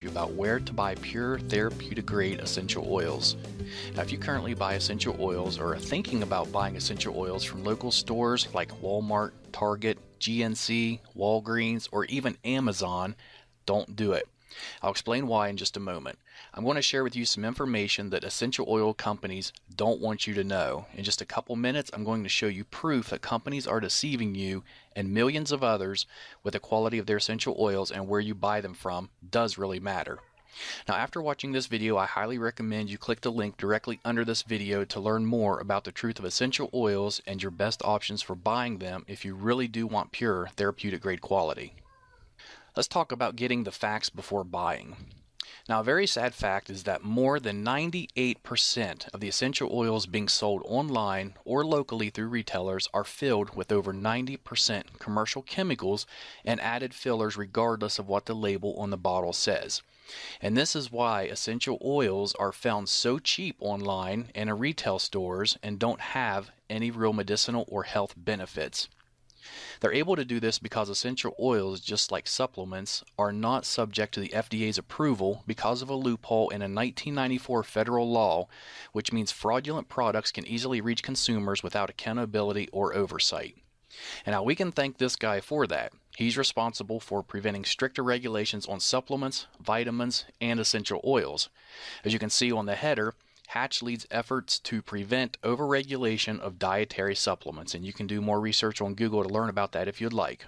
about where to buy pure therapeutic grade essential oils. Now, if you currently buy essential oils or are thinking about buying essential oils from local stores like Walmart, Target, GNC, Walgreens, or even Amazon, don't do it. I'll explain why in just a moment. I'm going to share with you some information that essential oil companies don't want you to know. In just a couple minutes, I'm going to show you proof that companies are deceiving you and millions of others with the quality of their essential oils, and where you buy them from does really matter. Now, after watching this video, I highly recommend you click the link directly under this video to learn more about the truth of essential oils and your best options for buying them if you really do want pure therapeutic grade quality. Let's talk about getting the facts before buying. Now, a very sad fact is that more than 98% of the essential oils being sold online or locally through retailers are filled with over 90% commercial chemicals and added fillers regardless of what the label on the bottle says. And this is why essential oils are found so cheap online and in retail stores and don't have any real medicinal or health benefits. They're able to do this because essential oils, just like supplements, are not subject to the FDA's approval because of a loophole in a 1994 federal law, which means fraudulent products can easily reach consumers without accountability or oversight. And now we can thank this guy for that. He's responsible for preventing stricter regulations on supplements, vitamins, and essential oils. As you can see on the header, Hatch leads efforts to prevent overregulation of dietary supplements, and you can do more research on Google to learn about that if you'd like.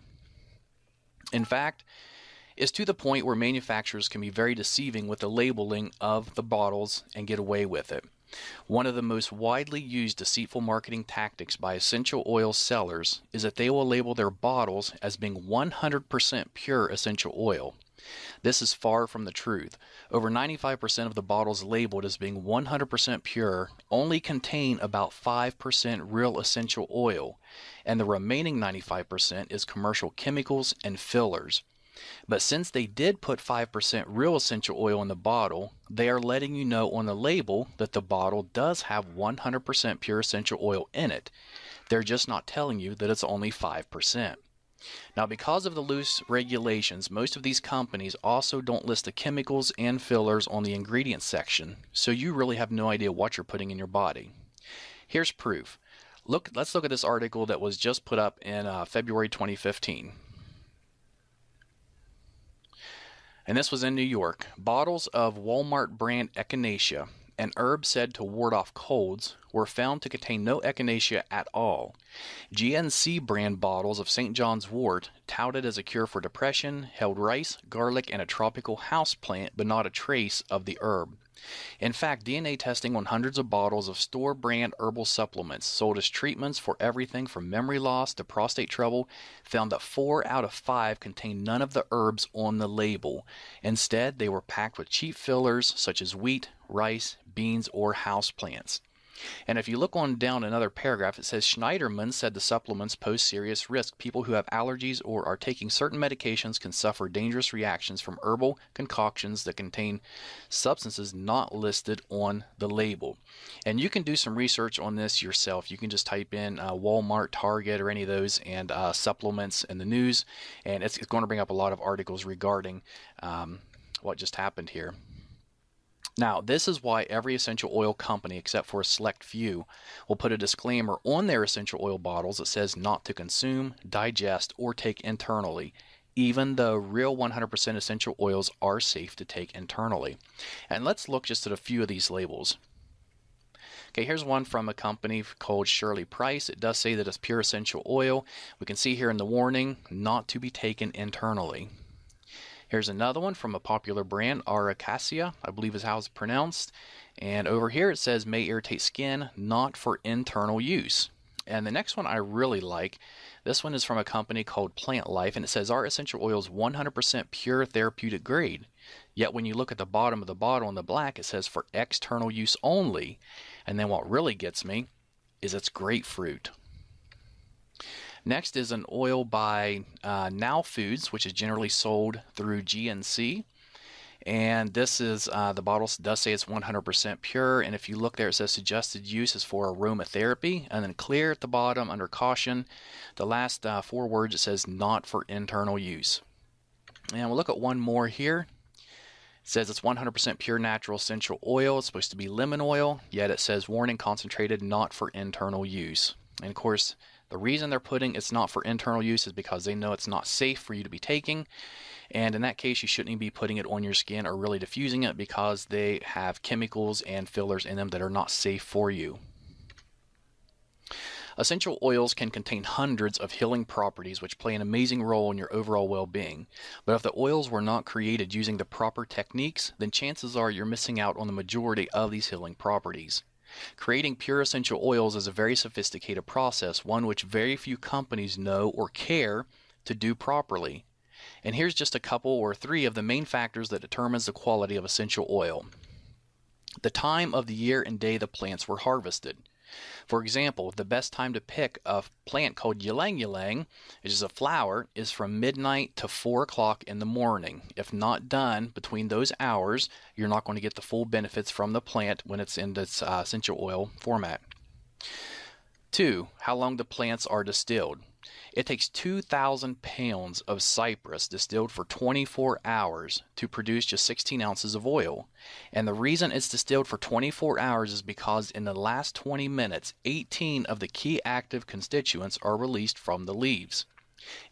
In fact, it's to the point where manufacturers can be very deceiving with the labeling of the bottles and get away with it. One of the most widely used deceitful marketing tactics by essential oil sellers is that they will label their bottles as being 100% pure essential oil. This is far from the truth. Over 95% of the bottles labeled as being 100% pure only contain about 5% real essential oil, and the remaining 95% is commercial chemicals and fillers. But since they did put 5% real essential oil in the bottle, they are letting you know on the label that the bottle does have 100% pure essential oil in it. They're just not telling you that it's only 5%. Now, because of the loose regulations, most of these companies also don't list the chemicals and fillers on the ingredients section, so you really have no idea what you're putting in your body. Here's proof. Let's look at this article that was just put up in February 2015. And this was in New York. Bottles of Walmart brand echinacea, an herb said to ward off colds, were found to contain no echinacea at all. GNC brand bottles of St. John's wort, touted as a cure for depression, held rice, garlic, and a tropical house plant, but not a trace of the herb. In fact, DNA testing on hundreds of bottles of store-brand herbal supplements sold as treatments for everything from memory loss to prostate trouble found that 4 out of 5 contained none of the herbs on the label. Instead, they were packed with cheap fillers such as wheat, rice, beans, or houseplants. And if you look on down another paragraph, it says Schneiderman said the supplements pose serious risk. People who have allergies or are taking certain medications can suffer dangerous reactions from herbal concoctions that contain substances not listed on the label. And you can do some research on this yourself. You can just type in Walmart, Target, or any of those, and supplements in the news, and it's going to bring up a lot of articles regarding what just happened here. Now, this is why every essential oil company, except for a select few, will put a disclaimer on their essential oil bottles that says not to consume, digest, or take internally, even though real 100% essential oils are safe to take internally. And let's look just at a few of these labels. Okay, here's one from a company called Shirley Price. It does say that it's pure essential oil. We can see here in the warning, not to be taken internally. Here's another one from a popular brand, Aracacia, I believe is how it's pronounced. And over here it says may irritate skin, not for internal use. And the next one I really like. This one is from a company called Plant Life, and it says our essential oil is 100% pure therapeutic grade. Yet when you look at the bottom of the bottle in the black, it says for external use only. And then what really gets me is it's grapefruit. Next is an oil by Now Foods, which is generally sold through GNC. And this is, the bottle does say it's 100% pure. And if you look there, it says suggested use is for aromatherapy. And then clear at the bottom under caution. The last 4 words, it says not for internal use. And we'll look at one more here. says it's 100% pure natural essential oil. It's supposed to be lemon oil, yet it says warning concentrated, not for internal use. And of course, the reason they're putting it's not for internal use is because they know it's not safe for you to be taking. And in that case, you shouldn't even be putting it on your skin or really diffusing it because they have chemicals and fillers in them that are not safe for you. Essential oils can contain hundreds of healing properties which play an amazing role in your overall well-being. But if the oils were not created using the proper techniques, then chances are you're missing out on the majority of these healing properties. Creating pure essential oils is a very sophisticated process, one which very few companies know or care to do properly. And here's just a couple or three of the main factors that determines the quality of essential oil. The time of the year and day the plants were harvested. For example, the best time to pick a plant called ylang ylang, which is a flower, is from midnight to 4 o'clock in the morning. If not done between those hours, you're not going to get the full benefits from the plant when it's in its essential oil format. 2. How long the plants are distilled. It takes 2,000 pounds of cypress distilled for 24 hours to produce just 16 ounces of oil. And the reason it's distilled for 24 hours is because in the last 20 minutes, 18 of the key active constituents are released from the leaves.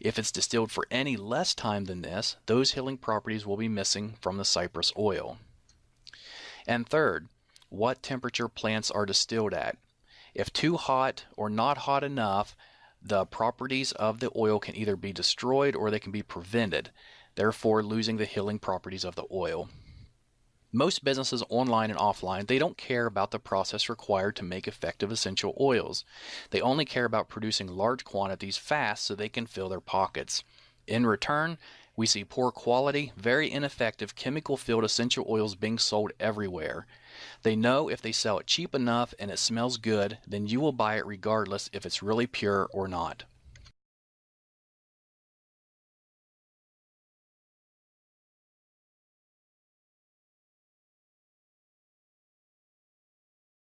If it's distilled for any less time than this, those healing properties will be missing from the cypress oil. And third, what temperature plants are distilled at. If too hot or not hot enough, the properties of the oil can either be destroyed or they can be prevented, therefore losing the healing properties of the oil. Most businesses online and offline, they don't care about the process required to make effective essential oils. They only care about producing large quantities fast so they can fill their pockets. In return, we see poor quality, very ineffective chemical-filled essential oils being sold everywhere. They know if they sell it cheap enough and it smells good, then you will buy it regardless if it's really pure or not.